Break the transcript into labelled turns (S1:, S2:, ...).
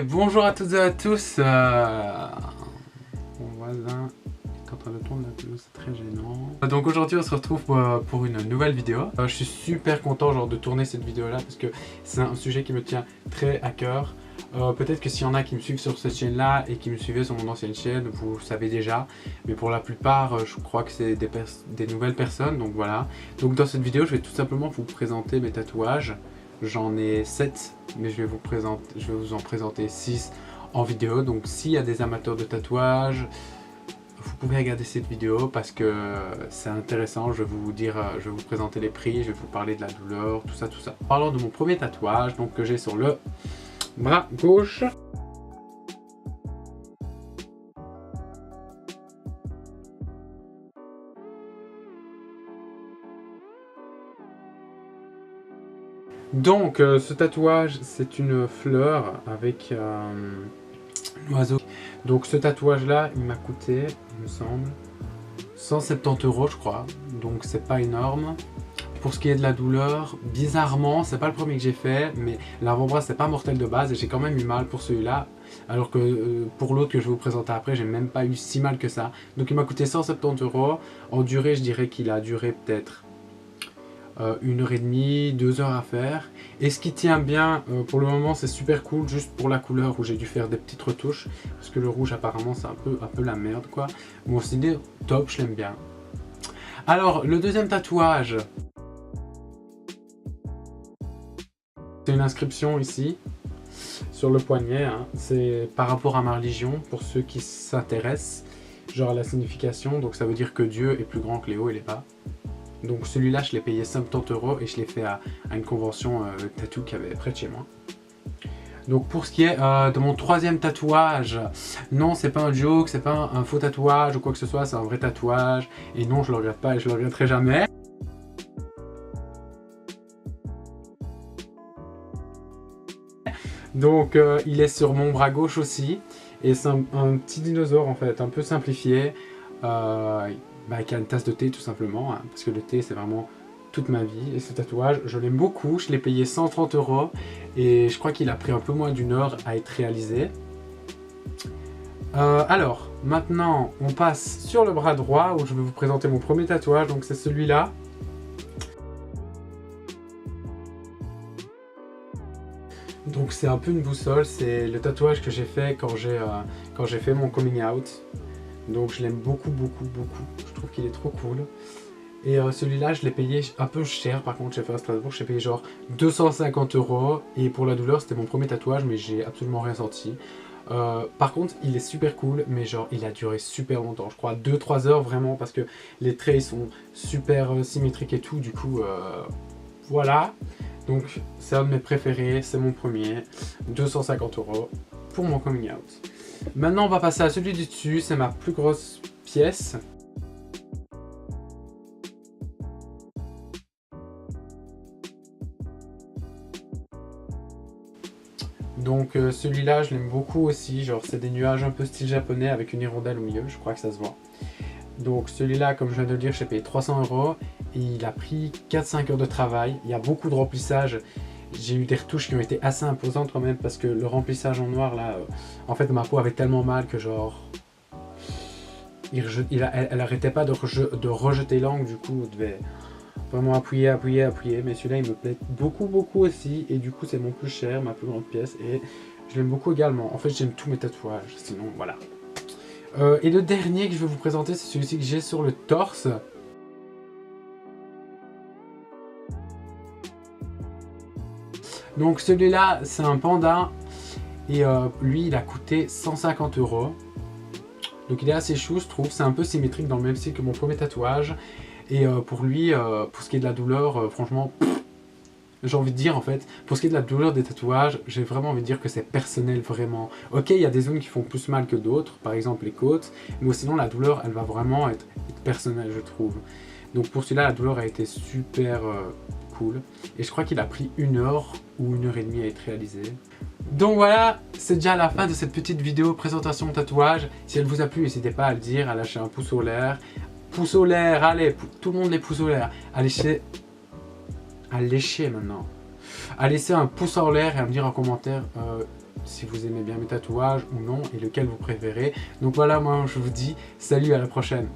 S1: Bonjour à toutes et à tous. Mon voisin est en train de tourner la pelouse, c'est très gênant. Donc aujourd'hui on se retrouve pour une nouvelle vidéo. Je suis super content de tourner cette vidéo là parce que c'est un sujet qui me tient très à cœur. Peut-être que s'il y en a qui me suivent sur cette chaîne là et qui me suivaient sur mon ancienne chaîne, vous le savez déjà. Mais pour la plupart, je crois que c'est des nouvelles personnes, donc voilà. Donc dans cette vidéo, je vais tout simplement vous présenter mes tatouages. J'en ai 7, mais je vais vous en présenter 6 en vidéo. Donc s'il y a des amateurs de tatouages, vous pouvez regarder cette vidéo parce que c'est intéressant. Je vais vous présenter les prix, je vais vous parler de la douleur, tout ça, tout ça. Parlons de mon premier tatouage, donc que j'ai sur le bras gauche. Donc ce tatouage, c'est une fleur avec un oiseau. Donc ce tatouage là, il m'a coûté, il me semble, 170 € je crois. Donc c'est pas énorme. Pour ce qui est de la douleur, bizarrement, c'est pas le premier que j'ai fait, mais l'avant-bras c'est pas mortel de base et j'ai quand même eu mal pour celui-là. Alors que pour l'autre que je vais vous présenter après, j'ai même pas eu si mal que ça. Donc il m'a coûté 170 €. En durée, je dirais qu'il a duré peut-être 1h30, 2 heures à faire. Et ce qui tient bien pour le moment, c'est super cool, juste pour la couleur où j'ai dû faire des petites retouches. Parce que le rouge apparemment c'est un peu la merde quoi. Bon c'est top, je l'aime bien. Alors le deuxième tatouage, c'est une inscription ici sur le poignet, hein. C'est par rapport à ma religion pour ceux qui s'intéressent, genre la signification. Donc ça veut dire que Dieu est plus grand que les hauts et les bas. Donc celui-là je l'ai payé 70 € et je l'ai fait à une convention tattoo qui avait près de chez moi. Donc pour ce qui est de mon troisième tatouage, non c'est pas un joke, c'est pas un faux tatouage ou quoi que ce soit, c'est un vrai tatouage. Et non je le regrette pas et je le regretterai jamais. Donc il est sur mon bras gauche aussi. Et c'est un petit dinosaure en fait, un peu simplifié. Qui a une tasse de thé tout simplement, hein, parce que le thé c'est vraiment toute ma vie. Et ce tatouage, je l'aime beaucoup, je l'ai payé 130 € et je crois qu'il a pris un peu moins d'une heure à être réalisé. Alors, maintenant on passe sur le bras droit où je vais vous présenter mon premier tatouage, donc c'est celui-là. Donc c'est un peu une boussole, c'est le tatouage que j'ai fait quand j'ai fait mon coming out. Donc je l'aime beaucoup, beaucoup, beaucoup. Je trouve qu'il est trop cool. Et celui-là, je l'ai payé un peu cher. Par contre, j'ai fait à Strasbourg, j'ai payé genre 250 €. Et pour la douleur, c'était mon premier tatouage, mais j'ai absolument rien senti. Par contre, il est super cool, mais genre, il a duré super longtemps. Je crois 2-3 heures vraiment, parce que les traits ils sont super symétriques et tout. Du coup, voilà. Donc, c'est un de mes préférés. C'est mon premier. 250 € pour mon coming out. Maintenant on va passer à celui du dessus, c'est ma plus grosse pièce. Donc celui-là je l'aime beaucoup aussi, genre c'est des nuages un peu style japonais avec une hirondelle au milieu, je crois que ça se voit. Donc celui-là, comme je viens de le dire, j'ai payé 300 € et il a pris 4-5 heures de travail. Il y a beaucoup de remplissage. J'ai eu des retouches qui ont été assez imposantes quand même parce que le remplissage en noir là, en fait ma peau avait tellement mal que genre elle arrêtait pas de rejeter l'angle, du coup on devait vraiment appuyer, mais celui-là il me plaît beaucoup beaucoup aussi et du coup c'est mon plus cher, ma plus grande pièce et je l'aime beaucoup également. En fait j'aime tous mes tatouages, sinon voilà. Et le dernier que je vais vous présenter, c'est celui-ci que j'ai sur le torse. Donc celui-là c'est un panda et lui il a coûté 150 €. Donc il est assez chou je trouve, c'est un peu symétrique dans le même style que mon premier tatouage. Et pour lui, pour ce qui est de la douleur, franchement, j'ai envie de dire en fait, pour ce qui est de la douleur des tatouages, j'ai vraiment envie de dire que c'est personnel vraiment. Ok, il y a des zones qui font plus mal que d'autres, par exemple les côtes, mais sinon la douleur elle va vraiment être personnelle je trouve. Donc pour celui-là la douleur a été super cool et je crois qu'il a pris 1 heure ou 1h30 à être réalisé. Donc voilà, c'est déjà la fin de cette petite vidéo présentation de tatouage. Si elle vous a plu, n'hésitez pas à le dire, à lâcher un pouce en l'air. Pouce en l'air, allez, tout le monde les pouces en l'air. À lécher maintenant. À laisser un pouce en l'air et à me dire en commentaire si vous aimez bien mes tatouages ou non et lequel vous préférez. Donc voilà, moi je vous dis salut, à la prochaine.